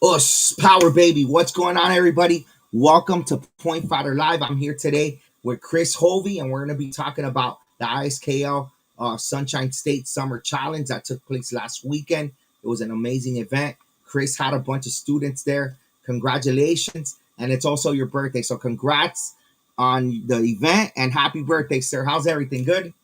Us, Power Baby. What's going on, everybody? Welcome to Point Fighter Live. I'm here today with Chris Hovey, and we're going to be talking about the ISKL Sunshine State Summer Challenge that took place last weekend. It was an amazing event. Chris had a bunch of students there. Congratulations. And it's also your birthday. So, congrats on the event and happy birthday, sir. How's everything? Good?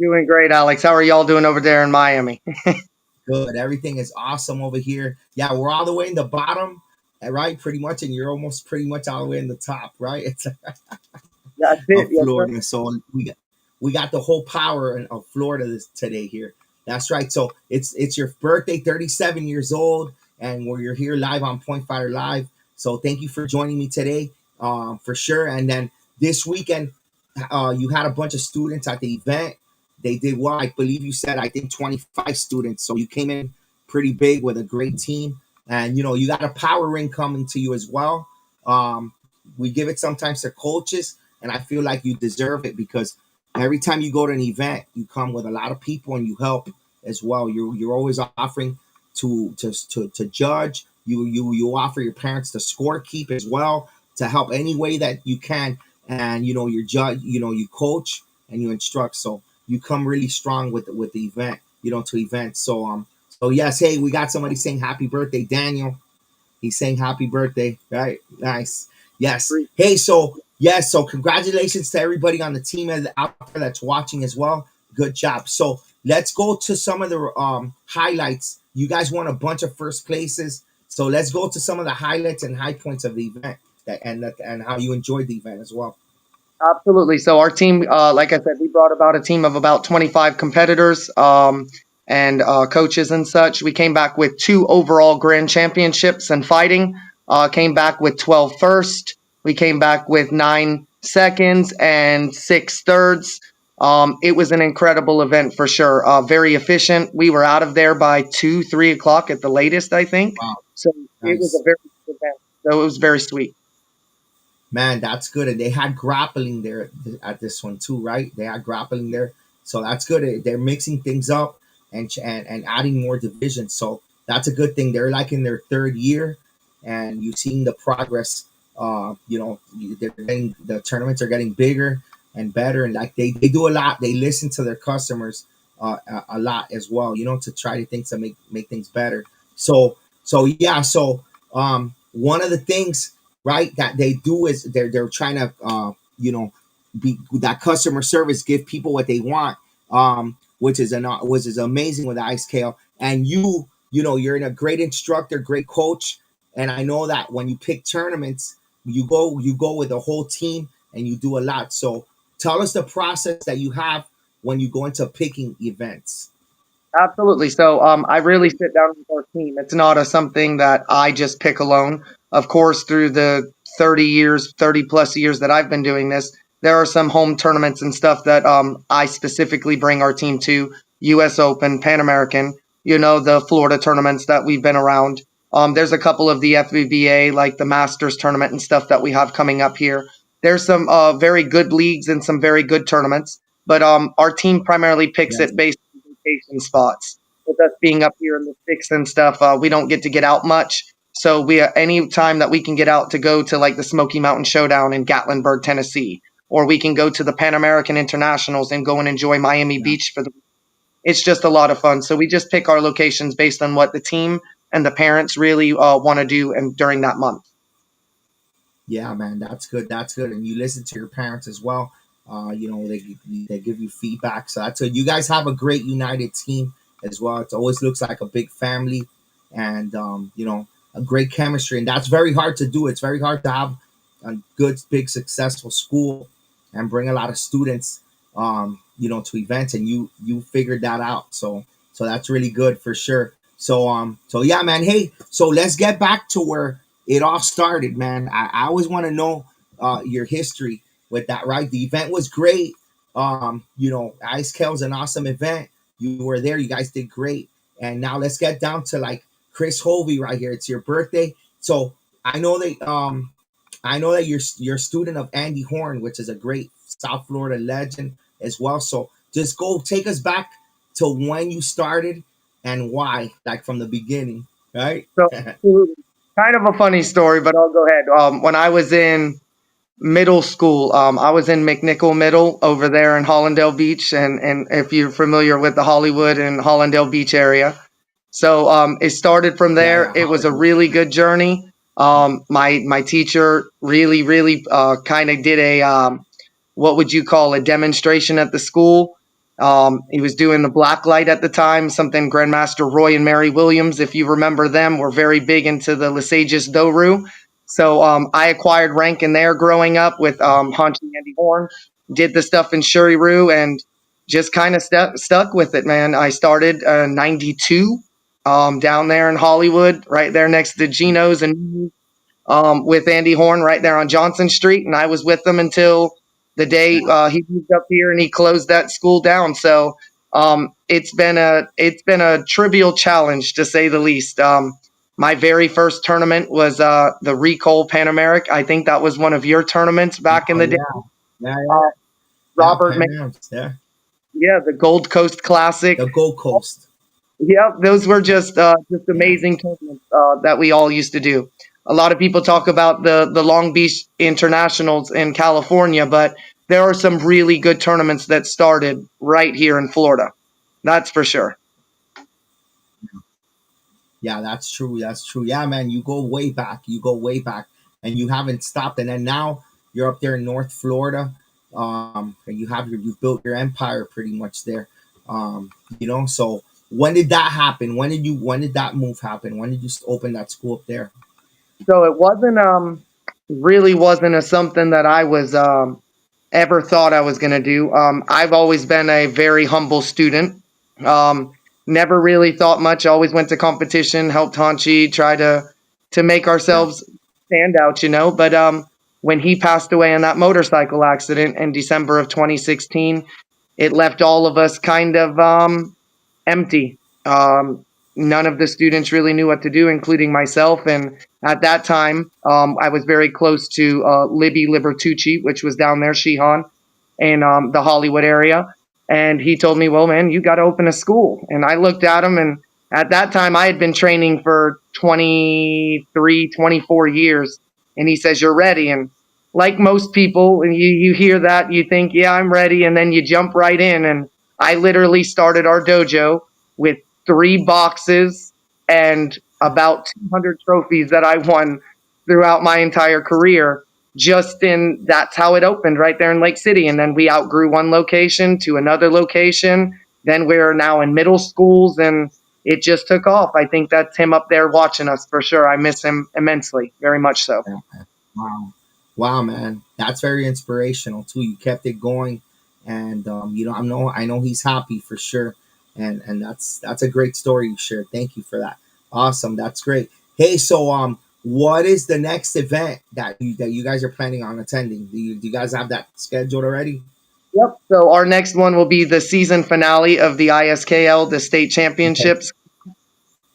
Doing great, Alex. How are y'all doing over there in Miami? Good. Everything is awesome over here. Yeah, we're all the way in the bottom, right? Pretty much, and you're almost pretty much all the way in the top, right? It's That's it, of yes, sir. Florida. So we got the whole power of Florida today here. That's right. So it's your birthday, 37 years old, and you're here live on Point Fighter Live. So thank you for joining me today, for sure. And then this weekend, you had a bunch of students at the event. They did well. I believe you said I think 25 students. So you came in pretty big with a great team, and you got a power ring coming to you as well. We give it sometimes to coaches, and I feel like you deserve it because every time you go to an event, you come with a lot of people and you help as well. You're always offering to judge. You offer your parents to score keep as well to help any way that you can, and you judge. You coach and you instruct. So you come really strong with the event. To events. So yes, hey, we got somebody saying happy birthday, Daniel. He's saying happy birthday, right? Nice. Yes. Hey, so yes, so congratulations to everybody on the team out there that's watching as well. Good job. So let's go to some of the highlights. You guys won a bunch of first places. So let's go to some of the highlights and high points of the event and how you enjoyed the event as well. Absolutely. So our team, like I said, we brought about a team of about 25 competitors and coaches and such. We came back with 2 overall grand championships in fighting. Came back with 12 first. We came back with 9 seconds and 6 thirds. It was an incredible event for sure. Very efficient. We were out of there by 2, 3 o'clock at the latest, I think. Wow, So it was a nice. very good event. So it was very sweet. Man, that's good. And they had grappling there at this one too, right? They had grappling there, so that's good. They're mixing things up and adding more divisions. So that's a good thing. They're like in their third year, and you've seen the progress. The tournaments are getting bigger and better, and like they do a lot. They listen to their customers a lot as well. To try to things to make things better. So yeah. So one of the things, right, that they do is they're trying to be that customer service, give people what they want, which is amazing with ISKL. And you're in a great instructor, great coach, and I know that when you pick tournaments, you go with the whole team and you do a lot. So tell us the process that you have when you go into picking events. Absolutely. So I really sit down with our team. It's not something that I just pick alone. Of course, through the 30 years, 30 plus years that I've been doing this, there are some home tournaments and stuff that I specifically bring our team to. U.S. Open, Pan American, the Florida tournaments that we've been around. There's a couple of the FVBA, like the Masters tournament and stuff that we have coming up here. There's some very good leagues and some very good tournaments, but our team primarily picks Yes. it based vacation spots. With us being up here in the sticks and stuff, we don't get out much. So we any time that we can get out to go to like the Smoky Mountain Showdown in Gatlinburg, Tennessee, or we can go to the Pan American Internationals and go and enjoy Miami Yeah. Beach for the. It's just a lot of fun. So we just pick our locations based on what the team and the parents really want to do and during that month. Yeah, man, that's good. That's good. And you listen to your parents as well. They give you feedback. So that's good. You guys have a great united team as well. It always looks like a big family, and a great chemistry. And that's very hard to do. It's very hard to have a good, big, successful school and bring a lot of students, to events. And you figured that out. So that's really good for sure. So yeah, man. Hey, so let's get back to where it all started, man. I always want to know your history with that, right? The event was great. ISKL's an awesome event. You were there. You guys did great. And now let's get down to like Chris Hovey right here. It's your birthday. So I know that you're a student of Andy Horn, which is a great South Florida legend as well. So just go take us back to when you started and why, like from the beginning, right? So absolutely. kind of a funny story, but I'll go ahead. When I was in middle school, I was in McNichol Middle over there in Hollandale Beach, and if you're familiar with the Hollywood and Hollandale Beach area. So it started from Yeah, there. yeah, It was a Hollywood. really good journey. My teacher really kind of did a what would you call a demonstration at the school. He was doing the black light at the time, something Grandmaster Roy and Mary Williams, if you remember them, were very big into the Lesage's Doru. So I acquired rank in there growing up with Hanchi Andy Horn, did the stuff in Shuri-Ryu, and just kind of stuck with it, man. I started 92 down there in Hollywood, right there next to Geno's and with Andy Horn right there on Johnson Street, and I was with him until the day he moved up here and he closed that school down. So it's been a trivial challenge to say the least. My very first tournament was the Recall Pan Americ. I think that was one of your tournaments back in Oh the day. yeah, yeah, yeah, Uh, yeah. Robert, Pan Am's, yeah. yeah, the Gold Coast Classic. The Gold Coast. Yeah, those were just Yeah, amazing tournaments that we all used to do. A lot of people talk about the Long Beach Internationals in California, but there are some really good tournaments that started right here in Florida. That's for sure. yeah. That's true. That's true. Yeah, man. You go way back. You go way back, and you haven't stopped. And then now you're up there in North Florida, and you've built your empire pretty much there. So when did that happen? When did that move happen? When did you open that school up there? So it wasn't really wasn't a something that I was ever thought I was going to do. I've always been a very humble student. Um, Never really thought much. Always went to competition, helped Hanchi try to make Yeah, ourselves stand out, you know. But when he passed away in that motorcycle accident in December of 2016, it left all of us kind of empty. None of the students really knew what to do, including myself. And at that time, I was very close to Libby Libertucci, which was down there, Shihan, in the Hollywood area. And he told me, well, man, you got to open a school. And I looked at him, and at that time, I had been training for 23, 24 years. And he says, you're ready. And like most people, and you hear that, you think, yeah, I'm ready. And then you jump right in. And I literally started our dojo with 3 boxes and about 200 trophies that I won throughout my entire career. Just in that's how it opened right there in Lake City. And then we outgrew one location to another location. Then we're now in middle schools and it just took off. I think that's him up there watching us for sure. I miss him immensely, very much so. yeah. Wow, wow, man. That's very inspirational too. You kept it going, and I know he's happy for sure, and that's a great story you shared. Thank you for that. Awesome, that's great. Hey, so what is the next event that you guys are planning on attending? Do you guys have that scheduled already? Yep. So our next one will be the season finale of the ISKL, the state Okay. championships.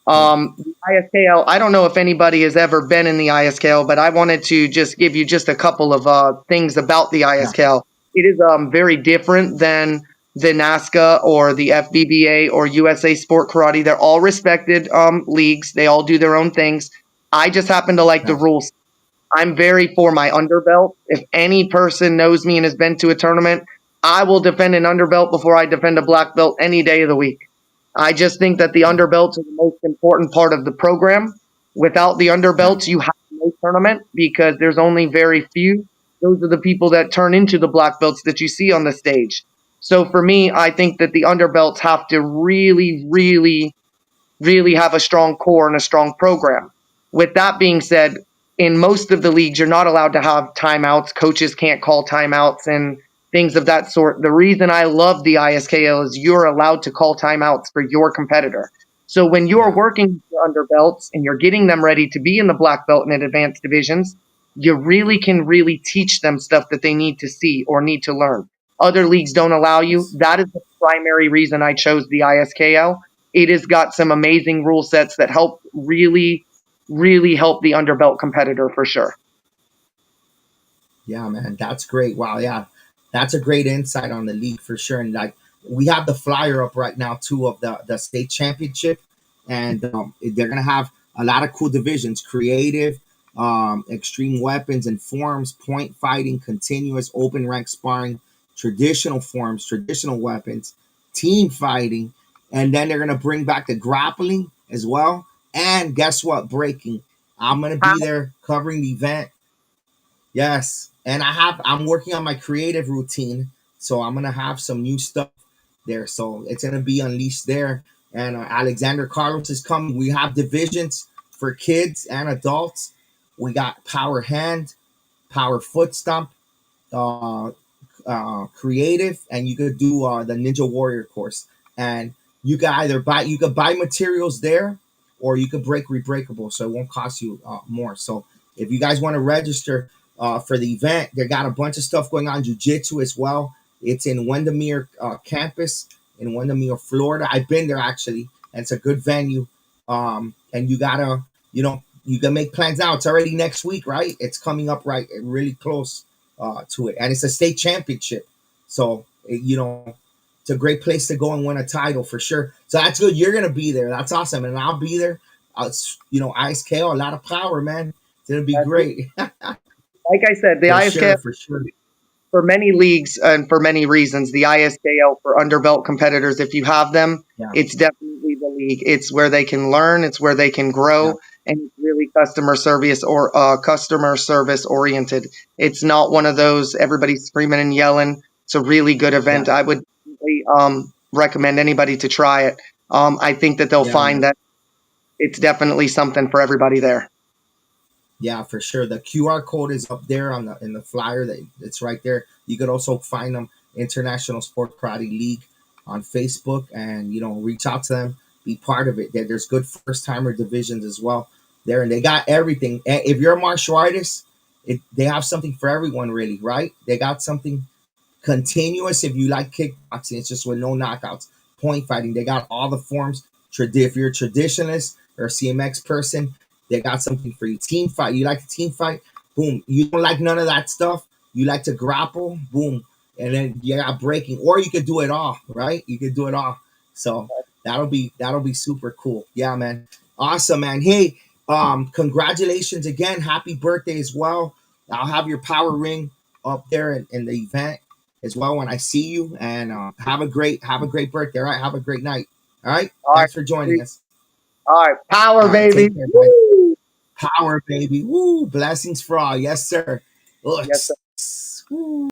Yeah. The ISKL, I don't know if anybody has ever been in the ISKL, but I wanted to just give you just a couple of things about the Yeah. ISKL. It is very different than the NASCA or the FBBA or USA Sport Karate. They're all respected leagues. They all do their own things. I just happen to like the Yeah. rules. I'm very for my underbelt. If any person knows me and has been to a tournament, I will defend an underbelt before I defend a black belt any day of the week. I just think that the Yeah. underbelts are the most important part of the program. Without the Yeah. underbelts, you have no tournament because there's only very few. Those are the people that turn into the black belts that you see on the stage. So for me, I think that the underbelts have to really have a strong core and a strong program. With that being said, in most of the leagues, you're not allowed to have timeouts. Coaches can't call timeouts and things of that sort. The reason I love the ISKL is you're allowed to call timeouts for your competitor. So when you're Yeah. working your underbelts and you're getting them ready to be in the black belt and in advanced divisions, you really can really teach them stuff that they need to see or need to learn. Other leagues don't allow you. Yes. That is the primary reason I chose the ISKL. It has got some amazing rule sets that help really help the underbelt competitor for sure. Yeah, man, that's great. Wow, yeah, that's a great insight on the league for sure. And like, we have the flyer up right now too of the state championship, and they're gonna have a lot of cool divisions: creative, extreme weapons and forms, point fighting, continuous, open rank sparring, traditional forms, traditional weapons, team fighting, and then they're gonna bring back the grappling as well. And guess what? Breaking. I'm gonna be there covering the event. Yes, and I'm working on my creative routine, so I'm gonna have some new stuff there. So it's gonna be unleashed there. And Alexander Carlos is coming. We have divisions for kids and adults. We got power hand, power foot stomp, uh, creative, and you could do the Ninja Warrior course. And you could buy materials there, or you could break rebreakable, so it won't cost you more. So if you guys want to register for the event, they got a bunch of stuff going on. Jiu-Jitsu as well. It's in Windermere campus in Windermere, Florida. I've been there actually, and it's a good venue. And you gotta, you can make plans now. It's already next week, right? It's coming up right, really close to it, and it's a state championship. So it's a great place to go and win a title for sure. So that's good. You're gonna be there. That's awesome, and I'll be there. ISKL, a lot of power, man. It's gonna be great. Like I said, the For ISKL sure, for sure. for many leagues and for many reasons, the ISKL for underbelt competitors, if you have them, Yeah, it's definitely the league. It's where they can learn, it's where they can yeah, grow, and it's really customer service oriented. It's not one of those everybody's screaming and yelling. It's a really good yeah, event. I would definitely, recommend anybody to try it. I think that they'll yeah, find man. that it's definitely something for everybody there. Yeah, for sure. The QR code is up there on the in the flyer. That it's right there. You could also find them International Sport Karate League on Facebook, and reach out to them, be part of it. There's good first timer divisions as well there, and they got everything. If you're a martial artist, they have something for everyone, really, right? They got something continuous. If you like kickboxing, it's just with no knockouts. Point fighting, they got all the forms. If you're a traditionalist or a CMX person, they got something for you. Team fight, you like to team fight? Boom. You don't like none of that stuff? You like to grapple? Boom. And then you got breaking, or you could do it all, right? You could do it all. So that'll be super cool. Yeah, man. Awesome, man. Hey, congratulations again. Happy birthday as well. I'll have your power ring up there in the event as well when I see you. And have a great birthday. All right. Have a great night. All right. All right. Thanks for joining us. All right. Power, All right. baby. Take care, guys. Woo! Power, baby. Woo. Blessings for all. Yes, sir. Yes, Ugh. sir. Woo.